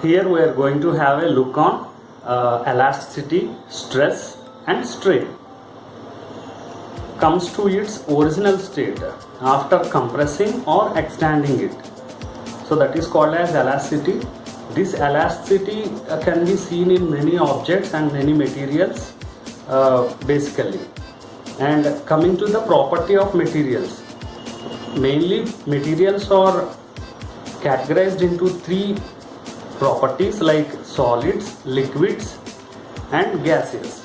Here we are going to have a look on elasticity, stress and strain. Comes to its original state after compressing or extending it. So that is called as elasticity. This elasticity can be seen in many objects and many materials basically. And coming to the property of materials, mainly materials are categorized into three properties like solids, liquids and gases.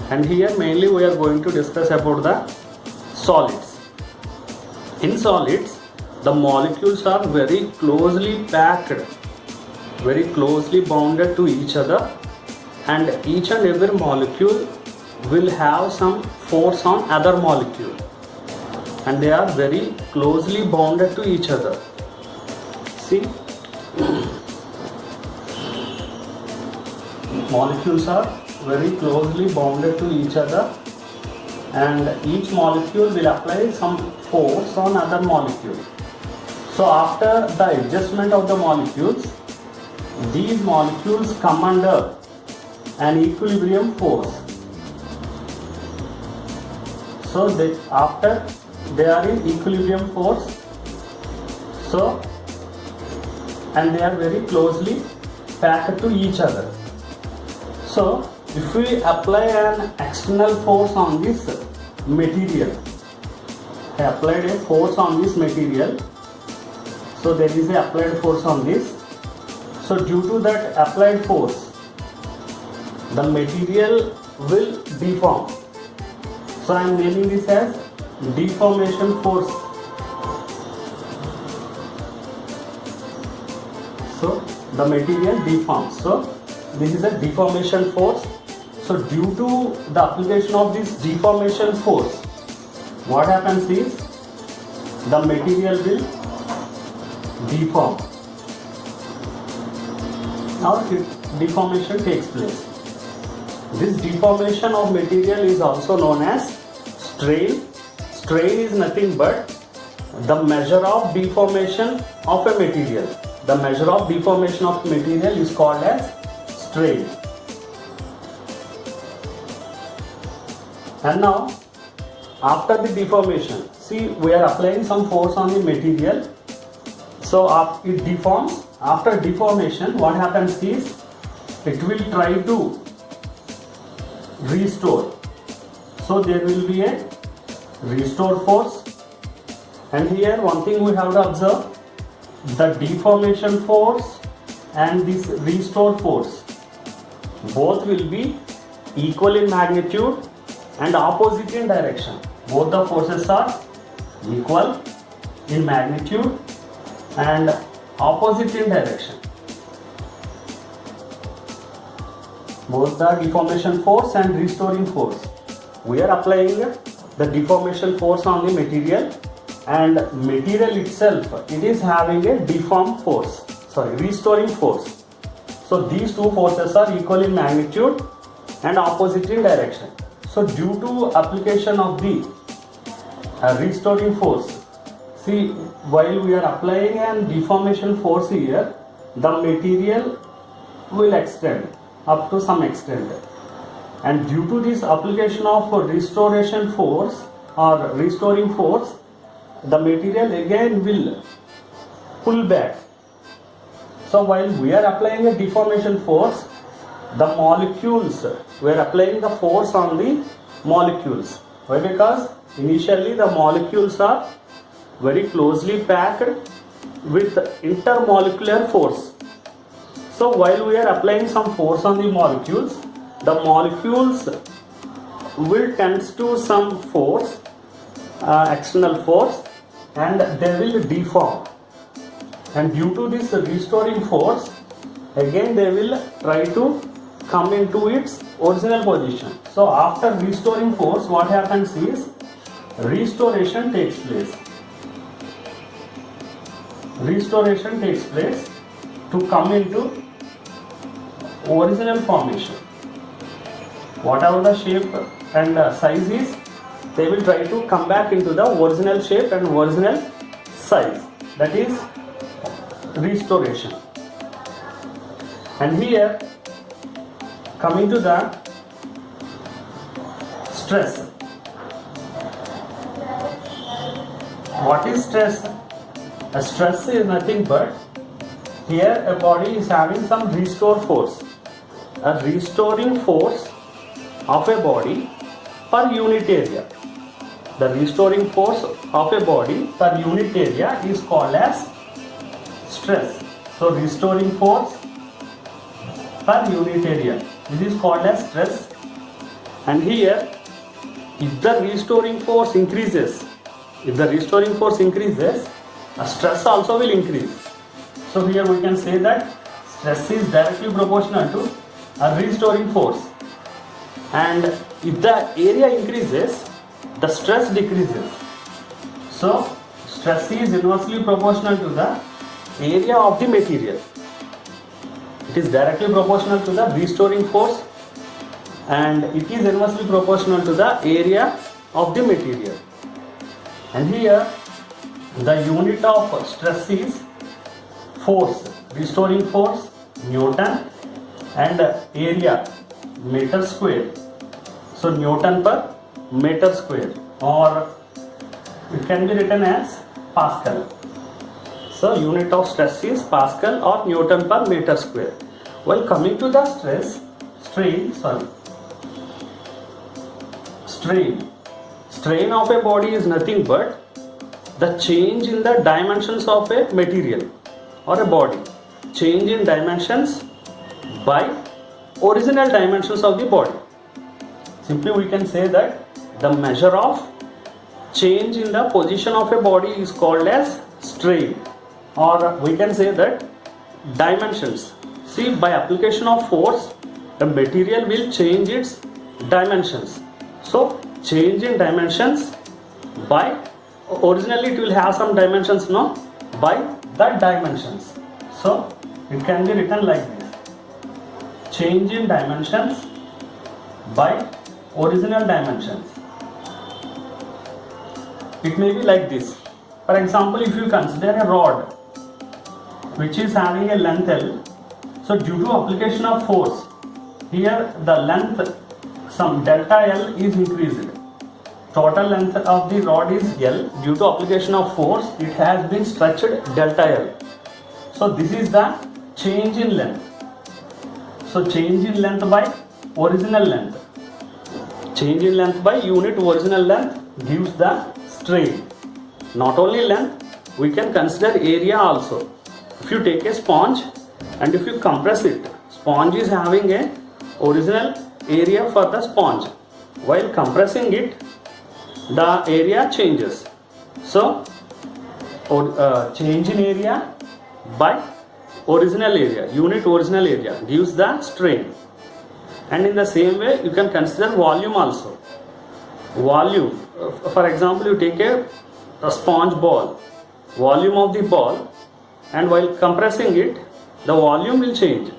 And here mainly we are going to discuss about the solids. In solids, the molecules are very closely packed, very closely bounded to each other, and each and every molecule will have some force on other molecule, and they are very closely bounded to each other. See, molecules are very closely bounded to each other, and each molecule will apply some force on other molecule. So after the adjustment of the molecules, these molecules come under an equilibrium force. So after they are in equilibrium force, so and they are very closely packed to each other. So if we apply an external force on this material, I applied a force on this material, so there is a applied force on this. So due to that applied force, the material will deform. So I am naming this as deformation force. So the material deforms. So this is a deformation force. So due to the application of this deformation force, what happens is the material will deform. Now deformation takes place. This deformation of material is also known as strain. Strain is nothing but the measure of deformation of a material. The measure of deformation of material is called as strain. And now, after the deformation, see, we are applying some force on the material. So it deforms. After deformation, what happens is it will try to restore. So there will be a restore force. And here one thing we have to observe, the deformation force and this restore force, both will be equal in magnitude and opposite in direction. Both the forces are equal in magnitude and opposite in direction. Both the deformation force and restoring force. We are applying the deformation force on the material, and material itself, it is having a restoring force. So these two forces are equal in magnitude and opposite in direction. So due to application of the restoring force, see, while we are applying an deformation force here, the material will extend up to some extent, and due to this application of restoration force or restoring force, the material again will pull back. So while we are applying a deformation force, the molecules, we are applying the force on the molecules. Why? Because initially the molecules are very closely packed with intermolecular force. So while we are applying some force on the molecules will tend to some force, external force, and they will deform. And due to this restoring force, again they will try to come into its original position. So after restoring force, what happens is restoration takes place. Restoration takes place to come into original formation. Whatever the shape and size is, they will try to come back into the original shape and original size. That is restoration. And here, coming to the stress. What is stress? A stress is nothing but here a body is having some restore force. A restoring force of a body per unit area. The restoring force of a body per unit area is called as stress. So restoring force per unit area. This is called as stress. And here, if the restoring force increases, a stress also will increase. So here we can say that stress is directly proportional to a restoring force. And if the area increases, the stress decreases. So stress is inversely proportional to the area of the material. It is directly proportional to the restoring force, and it is inversely proportional to the area of the material. And here the unit of stress is force, restoring force, Newton, and area, meter square. So Newton per meter square, or it can be written as Pascal. So unit of stress is Pascal or Newton per meter square. While coming to the strain of a body is nothing but the change in the dimensions of a material or a body. Change in dimensions by original dimensions of the body. Simply we can say that the measure of change in the position of a body is called as strain, or we can say that dimensions. See, by application of force, the material will change its dimensions. So change in dimensions by, originally it will have some dimensions, no, by the dimensions. So it can be written like this: change in dimensions by original dimensions. It may be like this. For example, if you consider a rod which is having a length L, so due to application of force, here the length, some delta L is increased. Total length of the rod is L. Due to application of force, it has been stretched delta L. So this is the change in length. So change in length by original length. Change in length by unit original length gives the strain. Not only length, we can consider area also. If you take a sponge and if you compress it, sponge is having a original area for the sponge. While compressing it, the area changes. So change in area by original area, unit original area gives the strain. And in the same way, you can consider volume also. Volume, for example, you take a sponge ball, volume of the ball, and while compressing it, the volume will change.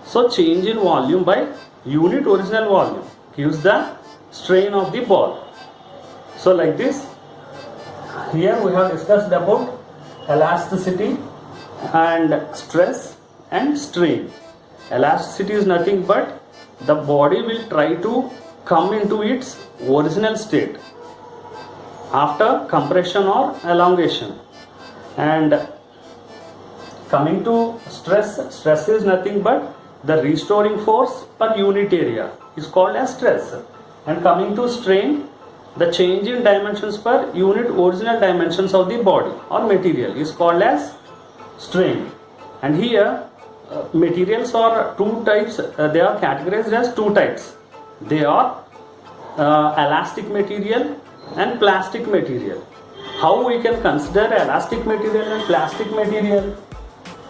So change in volume by unit original volume gives the strain of the ball. So like this, here we have discussed about elasticity and stress and strain. Elasticity is nothing but the body will try to come into its original state after compression or elongation. And coming to stress, stress is nothing but the restoring force per unit area is called as stress. And coming to strain, the change in dimensions per unit original dimensions of the body or material is called as strain. And here materials are two types, they are categorized as two types. They are elastic material and plastic material. How we can consider elastic material and plastic material?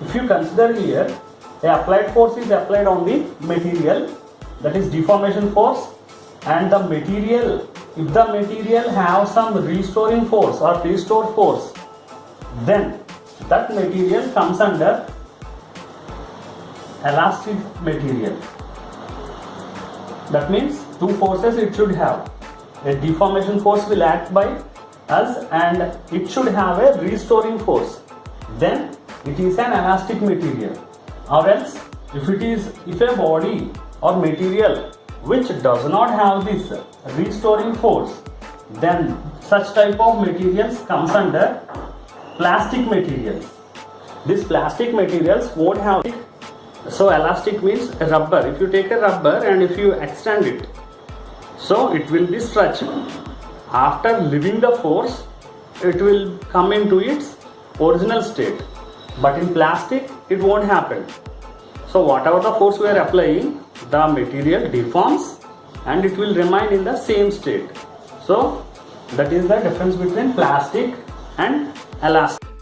If you consider here, a applied force is applied on the material, that is deformation force, and the material, if the material have some restoring force or restore force, then that material comes under elastic material. That means two forces it should have. A deformation force will act by us and it should have a restoring force. Then it is an elastic material. Or else if a body or material which does not have this restoring force, then such type of materials comes under plastic materials. These plastic materials won't have it. So elastic means a rubber. If you take a rubber and if you extend it, so it will be stretched. After leaving the force, it will come into its original state. But in plastic, it won't happen. So whatever the force we are applying, the material deforms and it will remain in the same state. So that is the difference between plastic and elastic.